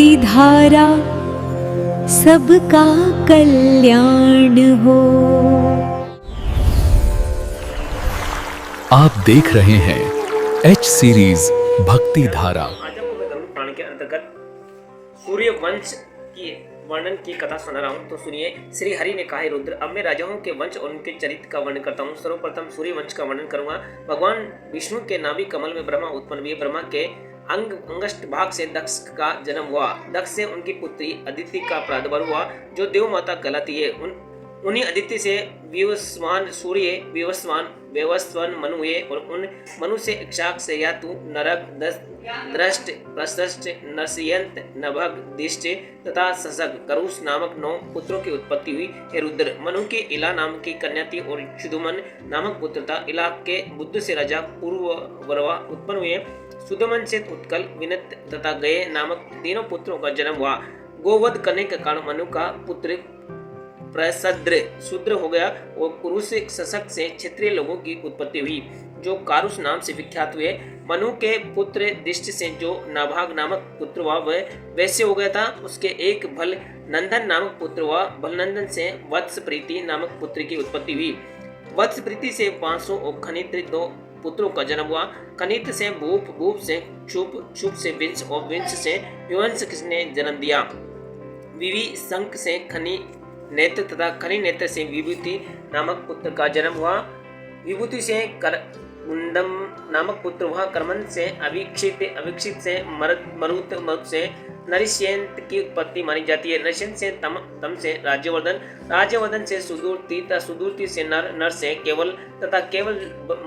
भक्ति धारा सबका कल्याण हो। आप देख रहे हैं एच सीरीज भक्ति धारा। आज आपको मैं गरुड़ पुराण के अंतर्गत सूर्य वंश की वर्णन की कथा सुना रहा हूँ। तो सुनिए। श्री हरि ने कहा, रुद्र, अब मैं राजाओं के वंश और उनके चरित्र का वर्णन करता हूँ। सर्वप्रथम सूर्य वंश का वर्णन करूंगा। भगवान विष्णु के नाभि कमल में ब्रह्मा उत्पन्न हुए। ब्रह्मा के अंगष्ट भाग से दक्ष का जन्म हुआ। दक्ष से उनकी पुत्री अदिति का प्रादुर्भाव हुआ, जो देव माता कहलाती है। उन्हीं अदिति से विवस्वान सूर्य, विवस्वान मनु हुए, और उन मनु से इक्षाक से यातु, नरक, द्रष्ट, प्रशस्त, नरसियंत, नभग, दिष्ट तथा ससग, करुष नामक 9 पुत्रों की उत्पत्ति हुई। हे रुद्र, मनु की इला नाम की कन्या थी और सुदुमन नामक पुत्र था। इला के बुद्ध से राजा पूर्ववरवा उत्पन्न हुए। सुदमन से उत्कल, विनत तथा गये नामक तीनों पुत्रों का जन्म हुआ। गोवध करने के कारण मनु का पुत्र प्रसद्र शूद्र हो गया और पुरुष सशक से क्षत्रिय लोगों की उत्पत्ति हुई, जो कारुष नाम से विख्यात हुए। मनु के पुत्र दिष्ट से जो नाभाग नामक पुत्र हुआ, वह वैश्य हो गया था। उसके एक भल नंदन नामक पुत्र हुआ। भलनंदन से वत्स प्रीति नामक पुत्र की उत्पत्ति हुई। वत्स प्रीति से 500 और खनित्र 2 पुत्रों का जन्म हुआ। खनित्र से भूप, भूप से क्षुप, क्षुप से विंश और विंश से विवंश ने जन्म दिया। विवि शंख से खनि नेत्र तथा खनि नेत्र से विभूति नामक पुत्र का जन्म हुआ। विभूति से करमुंडम नामक पुत्र हुआ। कर्मन से अवीक्षित, अवीक्षित से मरुत, मरुत से नरिष्यंत की उत्पत्ति मानी जाती है। नरिष्यंत से तम, तम से राज्यवर्धन, राज्यवर्धन से सुदूरती तथा सुदूरती से नर, नर से केवल तथा केवल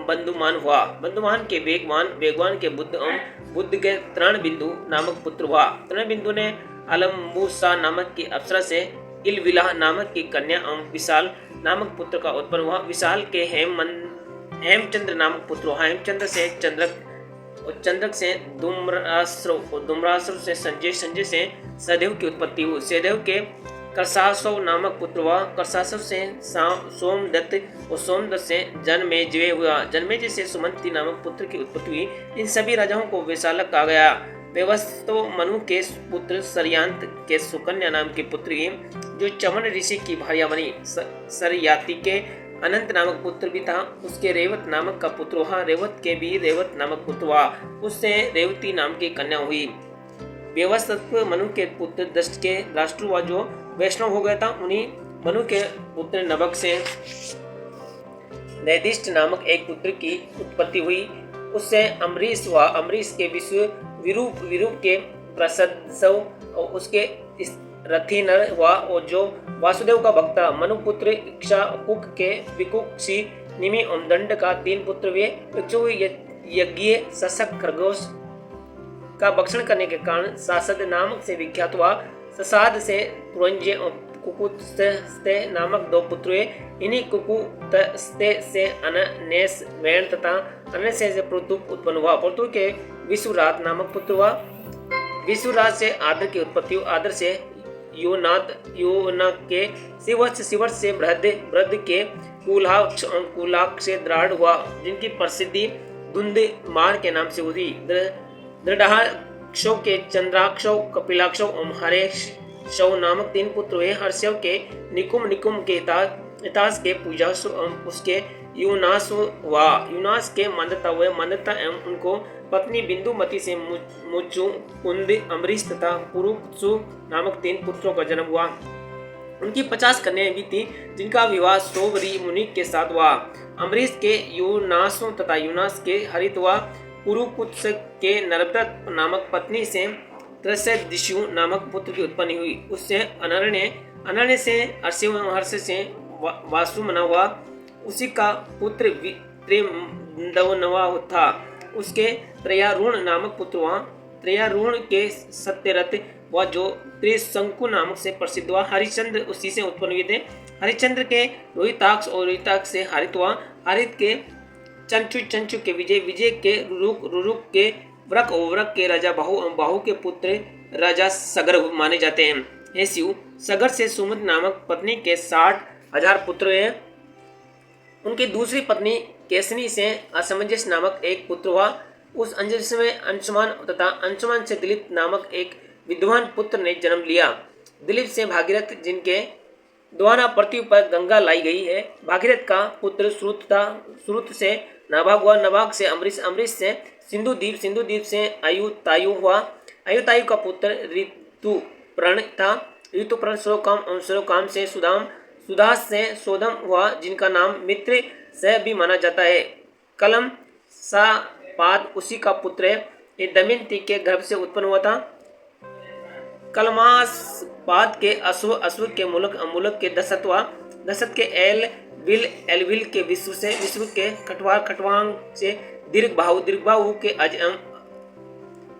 बंधुमान हुआ। बंधुमान के वेगवान, वेगवान के बुद्ध और बुद्ध के तृण बिंदु नामक पुत्र हुआ। तृण बिंदु ने अलम्बुसा नामक की अप्सरा से इलविला नामक की कन्या एवं विशाल नामक पुत्र का उत्पन्न हुआ। विशाल के हेमचंद्र नामक पुत्र हुआ। हेमचंद्र से चंद्रक और चंद्रक से धूम्रास्त्र और धूम्रास्त्र से संजय, संजय से सदैव की उत्पत्ति हुई। सदैव के करसासव नामक पुत्र हुआ। करसासव से सोमदत्त और सोमदत्त से जनमेजय हुआ। जनमेजय से सुमंती नामक पुत्र की उत्पत्ति हुई। इन सभी राजाओं को वैशालक कहा गया। व्यवस्थो मनु के पुत्र सरयांत के सुकन्या नाम की पुत्री, जो चमन ऋषि की भार्या बनी। सरयाति के अनंत नामक पुत्र भी था। उसके रेवत नामक का पुत्र हुआ। रेवत के भी रेवत नामक पुत्र हुआ। उससे रेवती नाम की कन्या हुई। व्यवस्थत्व मनु के पुत्र दष्ट के राष्ट्र हुआ, जो वैष्णव हो गया था। उन्हीं मनु के पुत्र नभग से नैदिष्ट नामक एक पुत्र की उत्पत्ति हुई। उससे अम्बरीश हुआ। अम्बरीश के विश्व विरूप के प्रसदसव और उसके रथी नर हुआ, और जो वासुदेव का भक्त था। मनुपुत्र इक्षाकुक के विकुक्षी, निमि और दंड का 3 पुत्र हुए। इक्षु यज्ञ सशक खरगोश का भक्षण करने के कारण सासद नामक से विख्यात हुआ। ससाद से पुरंजे और कुकुत्स्ते नामक 2 पुत्र हुए। इन्हीं कुकुत्स्ते से अननेस वैन तथा अननेस से पृथु उत्पन्न हुआ। पृथु के विश्वरात नामक पुत्र हुआ। विश्वरात से आदर की उत्पत्ति हुई। आदर से योनाद, योनक के शिवच, शिवट से बृहद, बृहद के कुलाक्ष और कुलाक्ष से द्राढ़ हुआ, जिनकी प्रसिद्धि धुंध मार के नाम से हुई। दृढ़ाक्षों के चंद्राक्षों, कपिलाक्षों और हरेशव नामक 3 पुत्र हुए। हर्षव के निकुम, निकुम के इतास के पूजा उसके यूनास हुआ। यूनास के मंदता हुए। मंदता एवं उनको पत्नी बिंदुमती से मुचु, कुंद, अम्बरीश तथा पुरुक्षु नामक 3 पुत्रों का जन्म हुआ। उनकी 50 कन्याएं भी थी, जिनका विवाह सोवरी मुनि के साथ हुआ। अम्बरीश के यूनासों तथा यूनास के हरित हुआ। पुरुकुत्स के नर्मदा नामक पत्नी से त्रसदिशु नामक पुत्र की उत्पत्ति हुई। उससे अनर्ण्य से हर्ष से वासुमना हुआ। उसी का पुत्र त्रिदवनवा था। उसके त्रयारूण नामक पुत्र हुआ। त्रयारूण के सत्यरथ व जो त्रिशंकु नामक से प्रसिद्ध हुआ। हरिश्चंद्र उसी से उत्पन्न हुए थे। हरिश्चंद्र के रोहिताक्ष और रोहिताक्ष से हरित हुआ। हरित के चंचु, चंचु के विजय, विजय के रुरुक, रुरुक के व्रक और व्रक के राजा बाहु, बाहु के पुत्र राजा सगर माने जाते हैं। हे शिव, सगर से सुमद नामक पत्नी के 60,000 पुत्र हैं। उनकी दूसरी पत्नी केसनी से असमंजस नामक एक पुत्र हुआ। उस अंजस में अंशुमान तथा अंशुमान से दिलीप नामक एक विद्वान पुत्र ने जन्म लिया। दिलीप से भागीरथ, जिनके द्वारा पृथ्वी पर गंगा लाई गई है। भागीरथ का पुत्र श्रुत था। श्रुत से नाभाग हुआ। नाभाग से अमरीश, अमरीश से सिंधुदीप, सिंधुदीप से आयुतायु हुआ। आयुतायु का पुत्र ऋतुप्रण था। ऋतुप्रण श्लोकाम, श्लोकाम से सुदाम, सुदास से सोदम हुआ, जिनका नाम मित्र से भी माना जाता है। कलम सा पाद उसी का पुत्र है। ये दमयंती के गर्भ से उत्पन्न हुआ था। कलमास पाद के अश्व, अश्व के मूलक, मूलक के दशत हुआ। दशत के एल विल, एलविल के विश्व से, विश्व के खटवार, खटवांग से दीर्घबाहु, दीर्घबाहु के अज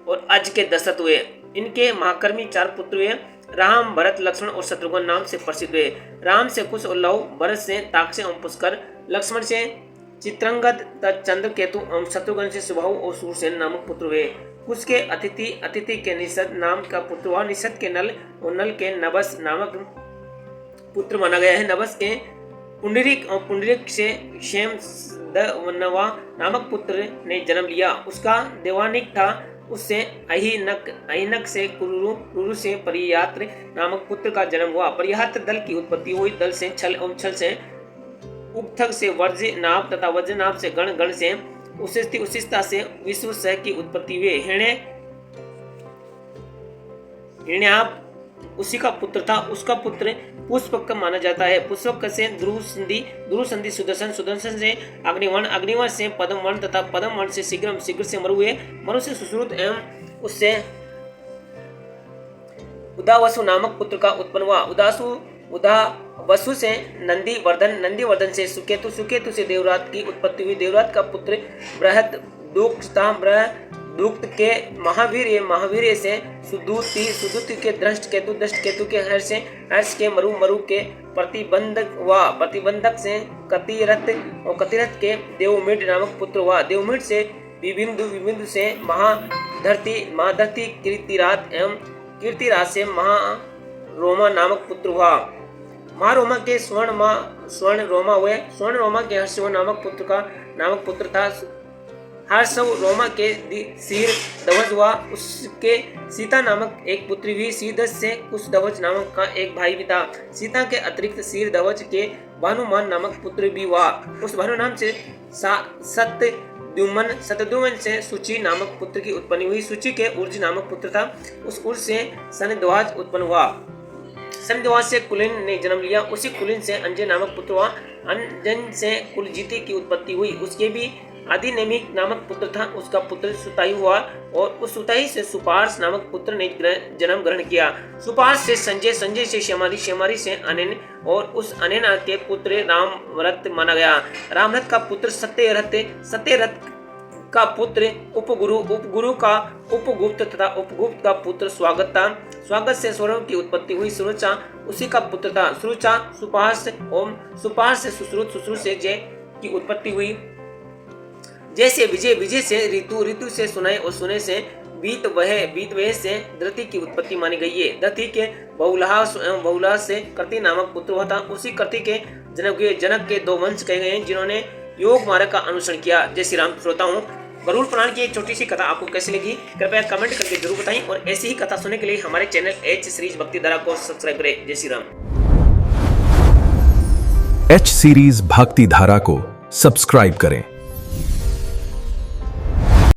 और अज के दशत हुए। इनके महाकर्मी 4 पुत्र हुए। राम, भरत, लक्ष्मण और शत्रुघ्न नाम से प्रसिद्ध हुए। राम से कुश और लव, भरत से ताक्ष एवं पुष्कर, लक्ष्मण से चित्रंगद, चंद्र केतु एवं शत्रुघ्न से सुबाहु और सूरसेन नामक पुत्र हुए। कुश के अतिथि, अतिथि के निषद नाम का पुत्र हुआ। निषद के नल और नल के नभस नामक पुत्र माना गया है। नभस के पुंडरीक और पुंडरीक से क्षेम दवनवा नामक पुत्र ने जन्म लिया। उसका देवानिक था। उससे अहिनक, अहिनक से कुरुरु, कुरुरु से परियात्र नामक पुत्र का जन्म हुआ। परियात्र दल की उत्पत्ति हुई। दल से छल एवं छल से उक्थक से वज्र नाभ तथा वज्र नाभ से गण, गण से उसिस्ति, उसिस्ता से विश्व सह की उत्पत्ति हुई। हिरण्याभ उसी का पुत्र था। उसका पुत्र पुष्पक माना जाता है। पुष्पक से ध्रुव संधि, ध्रुव संधि सुदर्शन, सुदर्शन से अग्निवर्ण, अग्निवर्ण से पद्मवर्ण तथा पद्मवर्ण से शीघ्र, शीघ्र से मरु हुए। मरु से सुश्रुत एवं उससे उदावसु नामक पुत्र का उत्पन्न हुआ। उदावसु से नंदी वर्धन, नंदी वर्धन से सुकेतु, सुकेतु से देवरात की उत्पत्ति हुई। देवरात का पुत्र बृहद दुक्त था। बृहदुक्त के महावीर, महावीर से सुदूति, सुदूति के दृष्ट केतु, दृष्ट केतु के हर्ष से, हर्ष के मरु, मरु के प्रतिबंधक हुआ। प्रतिबंधक से कतिरथ और कतिरथ के देवमिड नामक पुत्र हुआ। देवमिड से विबिंदु, विबिंदु से महाधरती, महाधरती कीर्तिराज एवं कीर्तिराज से महारोमा नामक पुत्र हुआ। महारोमा के स्वर्ण रोमा हुए। स्वर्ण रोमा के हर्षव नामक पुत्र था। हर्षव रोमा के सीर ध्वज हुआ। उसके सीता नामक एक पुत्री भी। सीधस से कुश ध्वज नामक का एक भाई भी था। सीता के अतिरिक्त सीर ध्वज के भानुमान नामक पुत्र भी हुआ। उस भानु नाम से सत्यद्युमन, सत्यद्युमन से सूची नामक पुत्र की उत्पत्ति हुई। सूची के उर्ज नामक पुत्र था। उस उर्ज से सनध्वाज उत्पन्न हुआ। सनध्वाज से कुलीन ने जन्म लिया। उसी कुलीन से अंजन नामक पुत्र हुआ। अंजन से कुलजीति की उत्पत्ति हुई। उसके भी आदिनेमिक नामक पुत्र था। उसका पुत्र सुतायु हुआ और उस सुतायु से सुपार्श नामक पुत्र ने जन्म ग्रहण किया। सुपार्श से संजय, संजय से शेमारी, शेमारी से अनेन और उस अनेना के पुत्र रामरथ माना गया। रामरथ का पुत्र सत्यरथ, सत्यरथ का पुत्र उपगुरु, उपगुरु का उपगुप्त तथा उपगुप्त का पुत्र स्वागत था। स्वागत से स्वर्ण की उत्पत्ति हुई। सुरुचा उसी का पुत्र था। सुरुचा सुपार्श ओम, सुपार्श से सुश्रुत, सुश्रुत से जय की उत्पत्ति हुई। जैसे विजय, विजय से ऋतु, ऋतु से सुनय और सुनय से बीत वह, बीत वह से धृति की उत्पत्ति मानी गई है। धृति के बहुलाह एवं बहुलाह से कृति नामक पुत्र हुआ था। उसी कृति के जनक के 2 वंश कहे गए हैं, जिन्होंने योग मार्ग का अनुसरण किया। जय श्री राम। श्रोताओं, गरुड़ पुराण की एक छोटी सी कथा आपको कैसी लगी कृपया कमेंट करके जरूर बताएं और ऐसी ही कथा सुनने के लिए हमारे चैनल एच सीरीज भक्ति धारा को सब्सक्राइब करें। जय श्री राम। एच सीरीज भक्ति धारा को सब्सक्राइब करें।